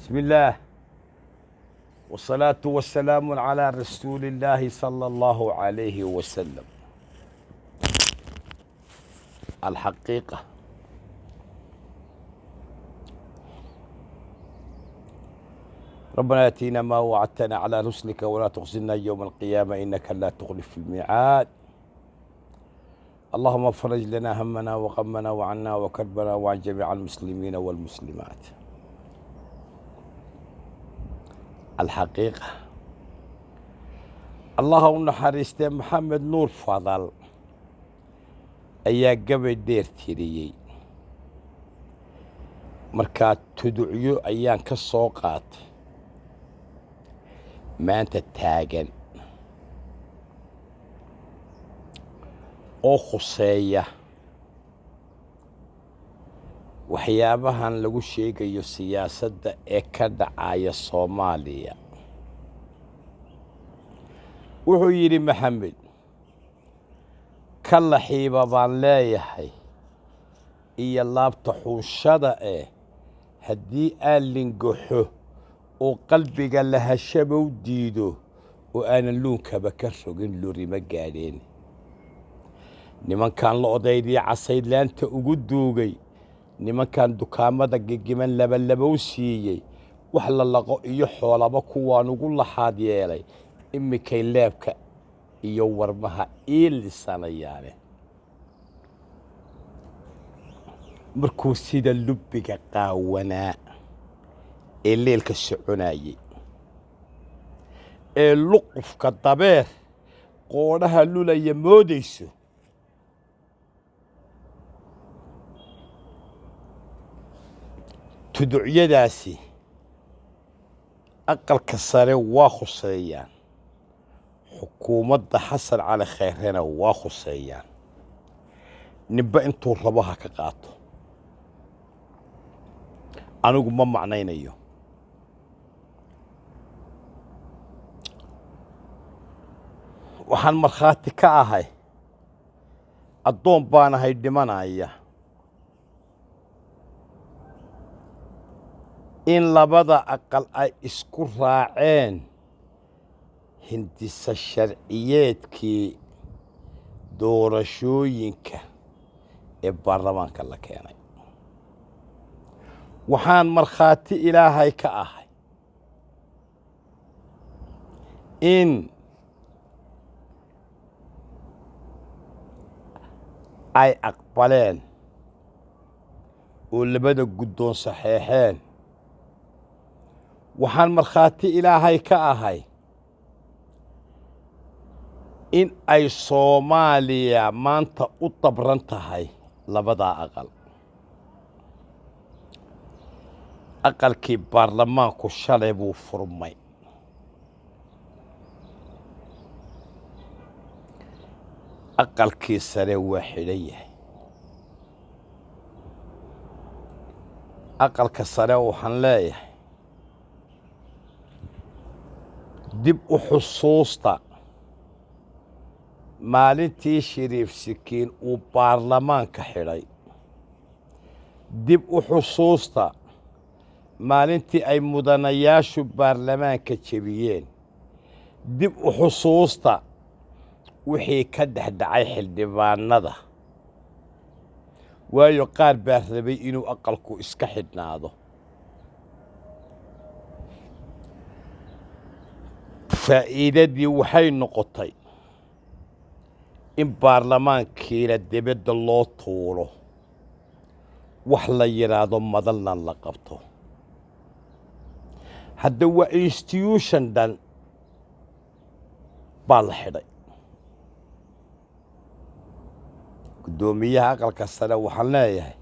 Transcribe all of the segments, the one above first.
بسم الله والصلاة والسلام على رسول الله صلى الله عليه وسلم. الحقيقة ربنا يأتينا ما وعدتنا على رسلك ولا تخزنا يوم القيامة إنك لا تخلف الميعاد. اللهم فرج لنا همنا وغمنا وعنا وكربنا وعن جميع المسلمين والمسلمات. الحقيقة اللهم نحرسته محمد نور فضل ayaa gabay dheer tiriyey markaa tudciyo ayaan ka soo qaatay maanta taagan oo khuseeya waxyaabahan lagu sheegayo siyaasadda ee ka dhacaya Soomaaliya. wuxuu yidhi maxamed kala xiiba baan leeyahay iyo laabta xuunshada haddii aan lingaxo oo qalbiga lahashaba u diido oo aanan luunkaba ka rogin lurima gaadheen. nimankan la odaydii casaydlaanta ugu duugay, nimankan dukaamada gigiman labalaba u siiyey, wax la laqo iyo xoolaba kuwaan ugu laxaad yeelay, imikay leebka iyo warmaha ii lisanayaane. markuu sida lubbiga qaawanaa ee leelka soconayay ee luqufka dabeer qoodhaha lulaya moodayso, tuducyadaasi aqalka sare waa khuseeyaan, xukuumadda xasan cali khayrena waa khuseeyaan. ninba intuu rabo ha ka qaato, anigu ma macnaynayo. waxaan markhaati ka ahay addoon baan ahay dhimanaya in labada aqal ay isku raaceen hindisa sharciyeedkii doorashooyinka ee baarlamaanka la keenay. waxaan markhaati ilaahay ka ahay in ay aqbaleen oo labada guddoon saxeexeen. waxaan markhaati ilaahay ka ahay in ay Soomaaliya maanta u dabran tahay labadaa aqal. aqalkii baarlamaanku shalay buu furmay. aqalkii sare waa xidhan yahay. aqalka sare waxaan leeyahay dib u xusuusta maalintii Shariif Sikiin uu baarlamaanka xidhay. dib u xusuusta maalintii ay mudanayaashu baarlamaanka jebiyeen. dib u xusuusta wixii ka dhexdhacay xildhibaanada, waayo qaar baa rabay inuu aqalku iska xidhnaado. faa'iidadii waxay noqotay in baarlamaankiina dibadda loo tuuro, wax la yidhaahdo madalna la qabto. hadda waa institution dhan baa la xidhay. guddoomiyaha aqalka sare waxaan leeyahay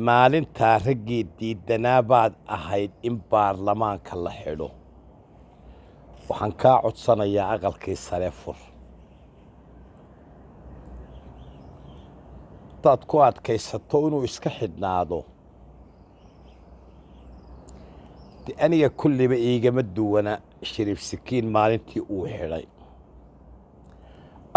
maalintaa raggii diidanaa baad ahayd in baarlamaanka la xidho. waxaan kaa codsanayaa aqalkii sare fur. hadaad ku adkaysato inuu iska xidhnaado, de aniga kulliba iigama duwana Shariif Sikiin maalintii uu xidhay.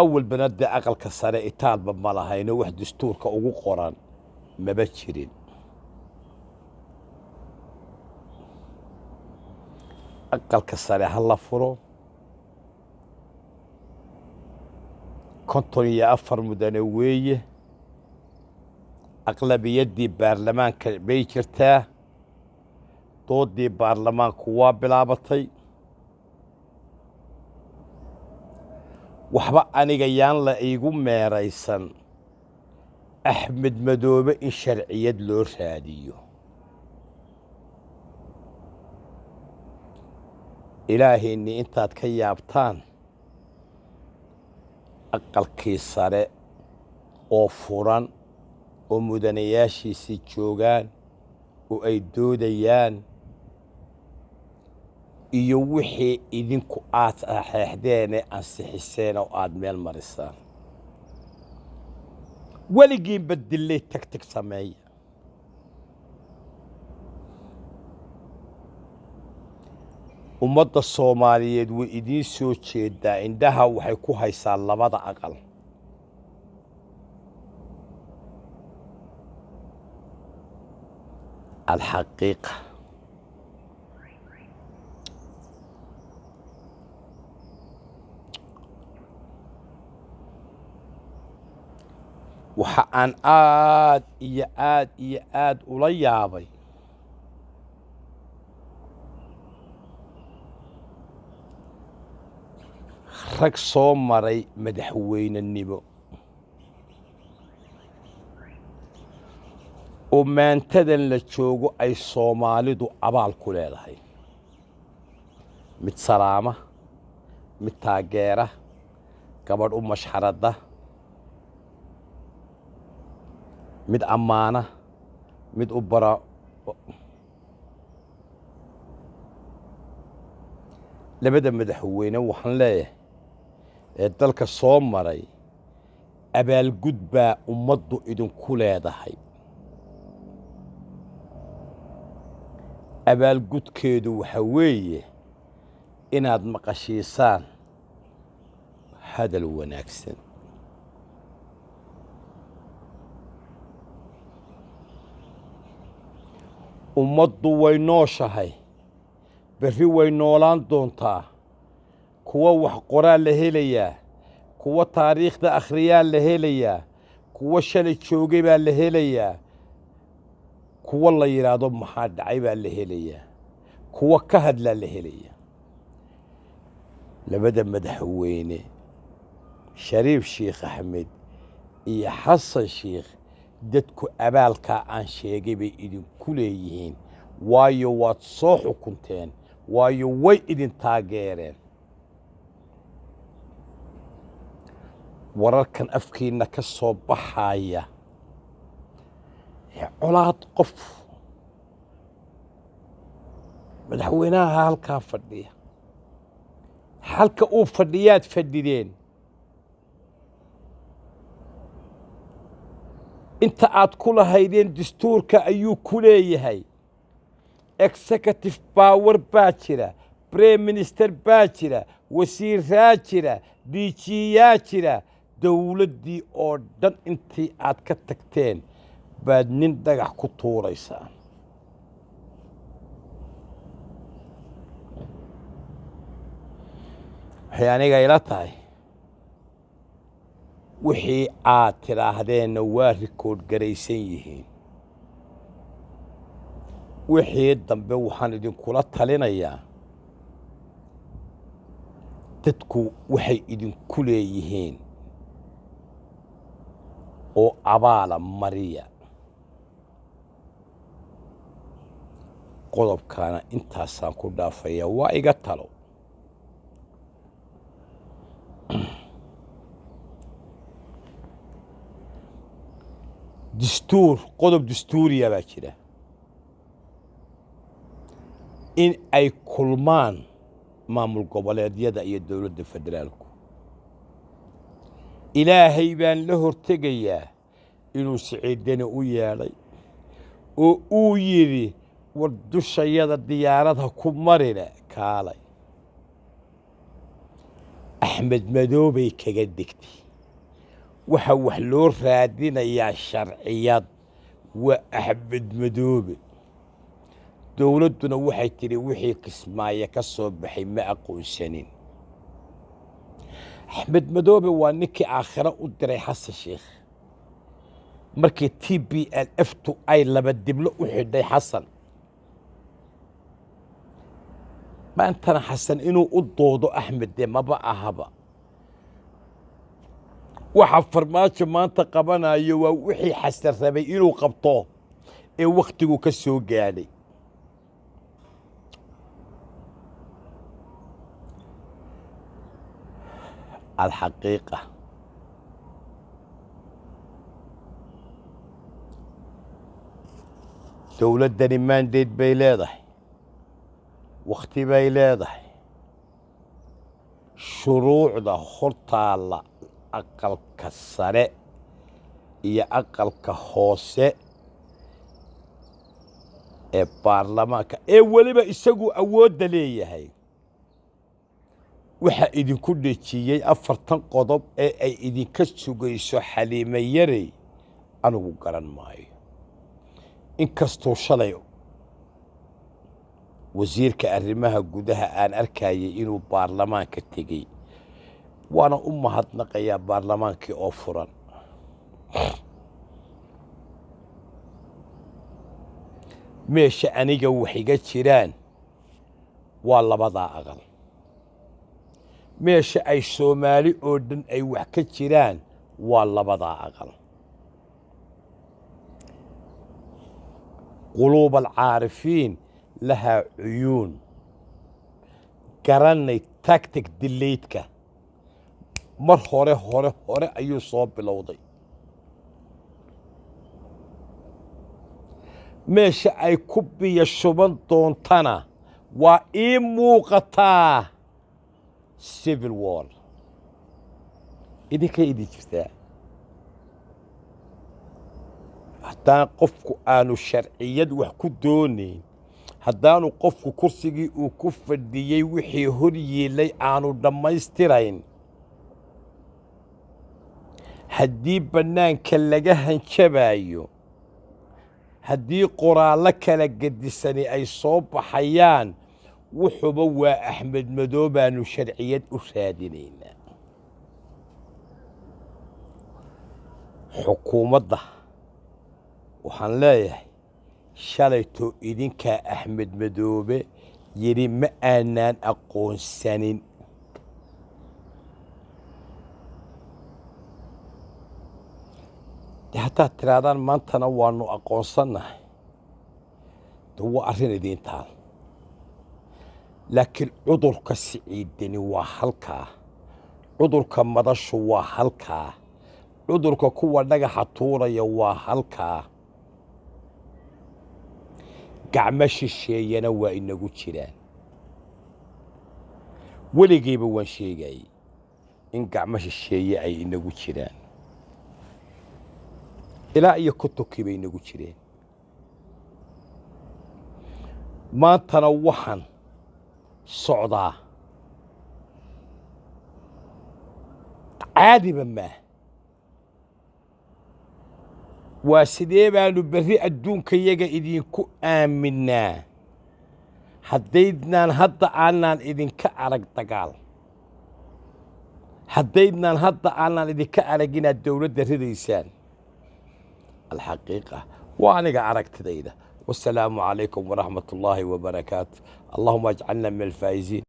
awalbana dee aqalka sare itaalba ma lahayno, wax dastuurka ugu qoran maba jirin. aqalka sare ha la furo 54 mudane weeye aqlabiyaddii baarlamaanka bay jirtaa doodii baarlamaanku waa bilaabatay waxba aniga yaan la iigu meeraysan axmed madoobe in sharciyad loo raadiyo ilaahayni intaad ka yaabtaan aqalkii sare oo furan oo mudanayaashiisii joogaan oo ay doodayaan iyo wixii idinku aad saxeexdeen ee ansixiseen oo aad meel marisaan weligiin badilay tagtag sameeya ummadda Soomaaliyeed way idiin soo jeedaa indhaha waxay ku haysaa labada aqal الحقيقة waxa aan aad iyo aad ula yaabay rag soo maray madaxweynenimo oo maantadan la joogo ay Soomaalidu abaal ku leedahay mid salaama mid taageera gabadh u mashxarada mid ammaana mid u bara labada madaxweyne waxaan leeyahay ee dalka soo maray abaalgud baa ummaddu idinku leedahay abaalgudkeedu waxa weeye inaad maqashiisaan hadal wanaagsan ummaddu way nooshahay berri way noolaan doontaa kuwa wax qoraa la helayaa kuwa taariikhda akhriyaa la helayaa kuwa shalay joogay baa la helayaa kuwa la yiraahdo maxaa dhacay baa la helayaa kuwa ka hadla la helayaa labada madaxweyne Shariif Sheekh Axmed iyo Xasan Sheekh dadku abaalka aan sheegay bay idinku leeyihiin waayo waad soo xukunteen waayo way idin taageereen wararkan afkiina ka soo baxaya colaad qof madaxweynaha halka fadhiya halka uu fadhiyaad fadhideen inta aad ku lahaydeen dastuurka ayuu ku leeyahay executive power baa jira prime minister baa jira wasiiraa jira DG-yaa jira dawladdii oo dhan intii aad ka tagteen baad nin dhagax ku tuuraysaan waxay aniga ila tahay wixii aad tiraahdeenna waa rikood garaysan yihiin wixii dambe waxaan idinkula talinayaa dadku waxay idinku leeyihiin oo abaala mariya qodobkaana intaasaan ku dhaafaya waa iga talo dastuur qodob dastuuriya baa jira in ay kulmaan maamul goboleedyada iyo dawladda federaalku ilaahay baan la hortegayaa inuu siciidana u yeelay oo uu yiri war dushayada diyaaradha ku marina kaalay axmed madoobay kaga digtay waxa wax loo raadinayaa sharciyad waa axmed madoobe dowladduna waxay tidhi wixii kismaayo ka soo baxay ma aqoonsanin. axmed madoobe waa ninkii aakhiro u diray xasan sheekh markii TPLF-tu ay laba diblo u xidhay xasan. maantana xasan inuu u doodo axmed dee maba ahaba. waxa farmaajo maanta qabanayo waa wixii xasan rabay inuu qabto ee wakhtigu ka soo gaadhay. الحقيقة dowladdani mandate bay leedahay, wakhti bay leedahay, shuruucda hortaalla aqalka sare iyo aqalka hoose ee baarlamaanka ee weliba isagu awoodda leeyahay. waxa idinku dhejiyey 40 qodob ee ay idinka sugayso Xaliime Yarey anigu garan maayo. inkastoo shalay wasiirka arrimaha gudaha aan arkayay inuu baarlamaanka tegey, waana u mahadnaqayaa baarlamaankii oo furan. meesha aniga wax iga jiraan waa labadaa aqal. meesha ay Soomaali oo dhan ay wax ka jiraan waa labadaa aqal. quluub alcaarifiin lahaa cuyuun. garanay tactic delayedka mar hore ayuu soo bilowday. meesha ay ku biyo shuban doontana waa ii muuqataa civil war. idinkay idin jirtaa. haddaan qofku aanu sharciyad wax ku doonayn, haddaanu qofku kursigii uu ku fadhiyey wixii hor yeelay aanu dhammaystirayn, haddii bannaanka laga hanjabayo, haddii qoraallo kala gedisani ay soo baxayaan, wuxuuba waa axmed madoobe baanu sharciyad u raadinaynaa. xukuumadda waxaan leeyahay shalayto idinkaa axmed madoobe yidhi ma aanaan aqoonsanin. haddaad tirahdaan maantana waanu aqoonsannahay, de waa arrin idiin taal. laakiin cudurka siciidani waa halkaa, cudurka madashu waa halkaa, cudurka kuwa dhagaxa tuuraya waa halkaa. gacmo shisheeyana waa inagu jiraan. weligayba waan sheegayay in gacmo shisheeye ay inagu jiraan. ilaa iyo kutubkii bay inagu jireen. maantana waxaan socdaa caadiba maaha. waa sidee baanu berri adduunkayaga idinku aaminaa haddaydnaan hadda aanaan idinka arag dagaal, haddaydnaan hadda aanaan idinka arag inaad dowladda ridaysaan. الحقيقة وأنا أركت ذيدا. والسلام عليكم ورحمة الله وبركاته. اللهم اجعلنا من الفائزين.